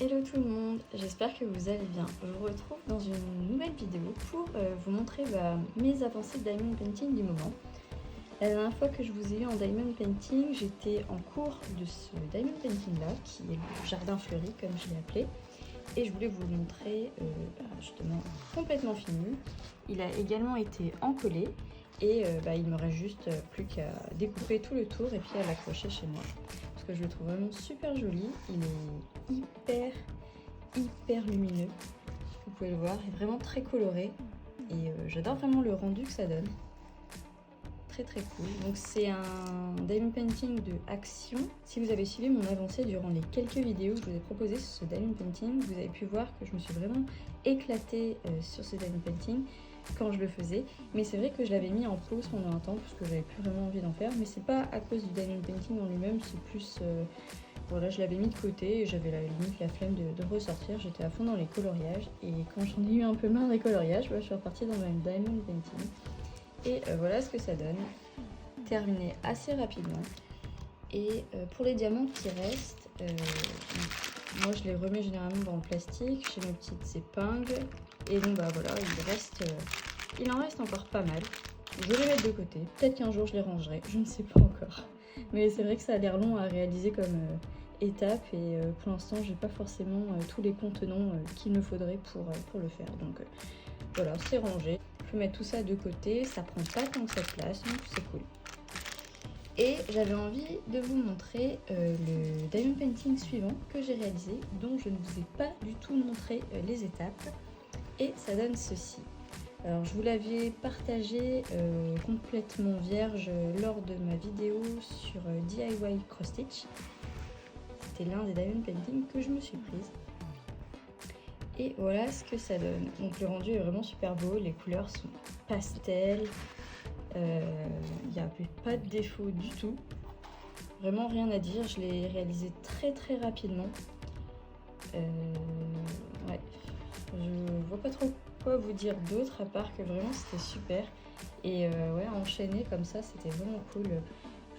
Hello tout le monde, j'espère que vous allez bien. Je vous retrouve dans une nouvelle vidéo pour vous montrer mes avancées de diamond painting du moment. La dernière fois que je vous ai eu en diamond painting, j'étais en cours de ce diamond painting là, qui est le jardin fleuri comme je l'ai appelé. Et je voulais vous le montrer justement complètement fini. Il a également été encollé et il me reste juste plus qu'à découper tout le tour et puis à l'accrocher chez moi. Parce que je le trouve vraiment super joli. Il est hyper lumineux. Vous pouvez le voir, il est vraiment très coloré. Et j'adore vraiment le rendu que ça donne. Très cool. Donc c'est un diamond painting de Action. Si vous avez suivi mon avancée durant les quelques vidéos que je vous ai proposées sur ce diamond painting, vous avez pu voir que je me suis vraiment éclatée sur ce diamond painting quand je le faisais. Mais c'est vrai que je l'avais mis en pause pendant un temps parce que j'avais plus vraiment envie d'en faire. Mais c'est pas à cause du diamond painting en lui-même, c'est plus... voilà, je l'avais mis de côté et j'avais limite la flemme de ressortir. J'étais à fond dans les coloriages et quand j'en ai eu un peu marre des coloriages, je suis repartie dans un diamond painting. Et voilà ce que ça donne, terminé assez rapidement. Et pour les diamants qui restent, moi je les remets généralement dans le plastique, j'ai mes petites épingles. Et donc voilà, il en reste encore pas mal. Je vais les mettre de côté, peut-être qu'un jour je les rangerai, je ne sais pas encore. Mais c'est vrai que ça a l'air long à réaliser comme étape et pour l'instant j'ai pas forcément tous les contenants qu'il me faudrait pour le faire. Donc voilà, c'est rangé. Je peux mettre tout ça de côté, ça prend pas tant que cette place, donc c'est cool. Et j'avais envie de vous montrer le diamond painting suivant que j'ai réalisé, dont je ne vous ai pas du tout montré les étapes. Et ça donne ceci. Alors je vous l'avais partagé complètement vierge lors de ma vidéo sur DIY cross stitch. C'était l'un des diamond painting que je me suis prise. Et voilà ce que ça donne. Donc le rendu est vraiment super beau, les couleurs sont pastel, il n'y a pas de défaut du tout. Vraiment rien à dire, je l'ai réalisé très rapidement. Ouais, je vois pas trop quoi vous dire d'autre à part que vraiment c'était super. Et ouais, enchaîner comme ça c'était vraiment cool.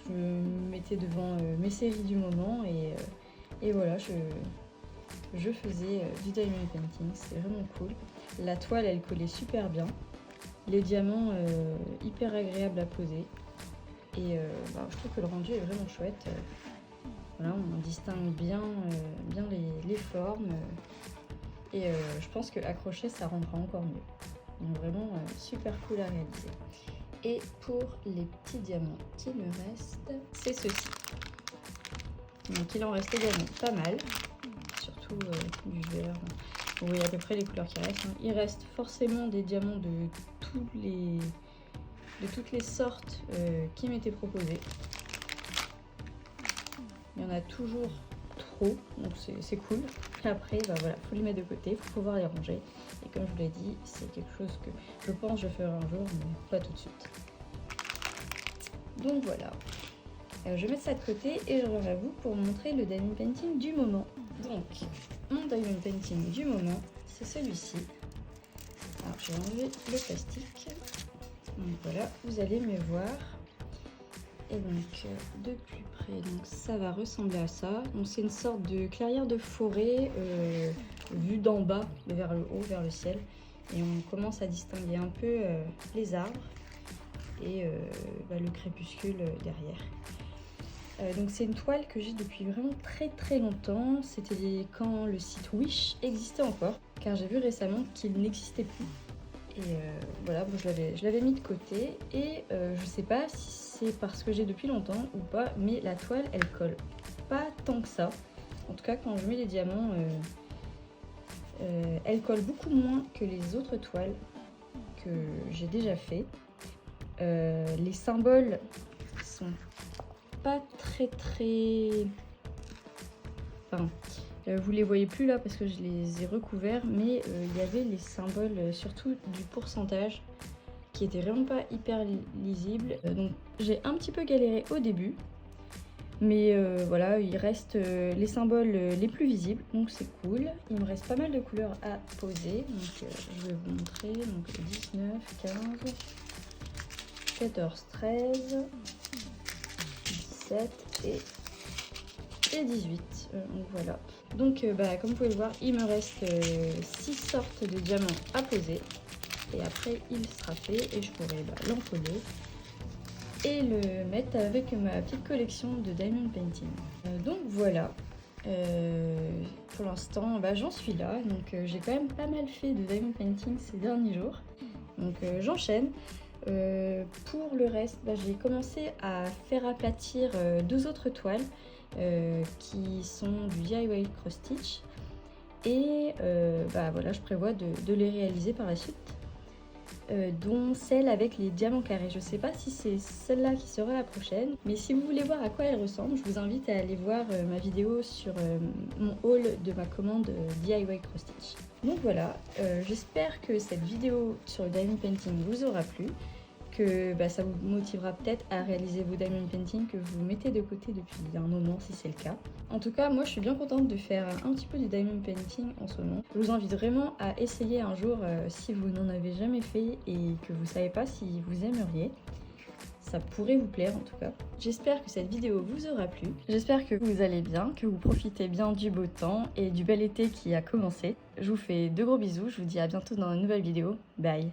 Je me mettais devant mes séries du moment et voilà, je faisais du diamond painting, c'était vraiment cool. La toile elle collait super bien, les diamants hyper agréables à poser et je trouve que le rendu est vraiment chouette. Voilà, on distingue bien les formes et je pense que accrocher ça rendra encore mieux. Donc vraiment super cool à réaliser. Et pour les petits diamants qui me restent, c'est ceci. Donc il en reste également pas mal. Surtout du vert. Vous voyez à peu près les couleurs qui restent. Il reste forcément des diamants de toutes les sortes qui m'étaient proposées. Il y en a toujours trop, donc c'est cool. Et après, voilà, faut les mettre de côté, il faut pouvoir les ranger. Et comme je vous l'ai dit, c'est quelque chose que je pense je ferai un jour, mais pas tout de suite. Donc voilà. Je vais mettre ça de côté et je reviens à vous pour vous montrer le diamond painting du moment. Donc, mon diamond painting du moment, c'est celui-ci. Alors, j'ai enlevé le plastique. Donc voilà, vous allez me voir. Et donc, de plus près, donc ça va ressembler à ça. Donc, c'est une sorte de clairière de forêt vue d'en bas vers le haut, vers le ciel. Et on commence à distinguer un peu les arbres et le crépuscule derrière. Donc c'est une toile que j'ai depuis vraiment très longtemps. C'était quand le site Wish existait encore, car j'ai vu récemment qu'il n'existait plus. Et voilà, bon, je l'avais mis de côté et je sais pas si c'est parce que j'ai depuis longtemps ou pas, mais la toile elle colle pas tant que ça. En tout cas quand je mets les diamants, elle colle beaucoup moins que les autres toiles que j'ai déjà fait. Les symboles sont pas très enfin vous les voyez plus là parce que je les ai recouverts, mais il y avait les symboles surtout du pourcentage qui étaient vraiment pas hyper lisibles, donc j'ai un petit peu galéré au début, mais voilà, il reste les symboles les plus visibles, donc c'est cool. Il me reste pas mal de couleurs à poser, donc je vais vous montrer. Donc 19, 15, 14, 13, 17 et 18. Donc voilà. Donc comme vous pouvez le voir, il me reste 6 sortes de diamants à poser. Et après il sera fait et je pourrai l'encoller et le mettre avec ma petite collection de diamond painting. Donc voilà, pour l'instant j'en suis là, donc j'ai quand même pas mal fait de diamond painting ces derniers jours. Donc j'enchaîne. Pour le reste, j'ai commencé à faire aplatir 2 autres toiles qui sont du DIY cross stitch et voilà, je prévois de les réaliser par la suite. Dont celle avec les diamants carrés. Je sais pas si c'est celle-là qui sera la prochaine, mais si vous voulez voir à quoi elle ressemble, je vous invite à aller voir ma vidéo sur mon haul de ma commande DIY cross stitch. Donc voilà, j'espère que cette vidéo sur le diamond painting vous aura plu, que ça vous motivera peut-être à réaliser vos diamond painting que vous mettez de côté depuis un moment si c'est le cas. En tout cas, moi je suis bien contente de faire un petit peu de diamond painting en ce moment. Je vous invite vraiment à essayer un jour si vous n'en avez jamais fait et que vous savez pas si vous aimeriez. Ça pourrait vous plaire en tout cas. J'espère que cette vidéo vous aura plu. J'espère que vous allez bien, que vous profitez bien du beau temps et du bel été qui a commencé. Je vous fais de gros bisous, je vous dis à bientôt dans une nouvelle vidéo. Bye!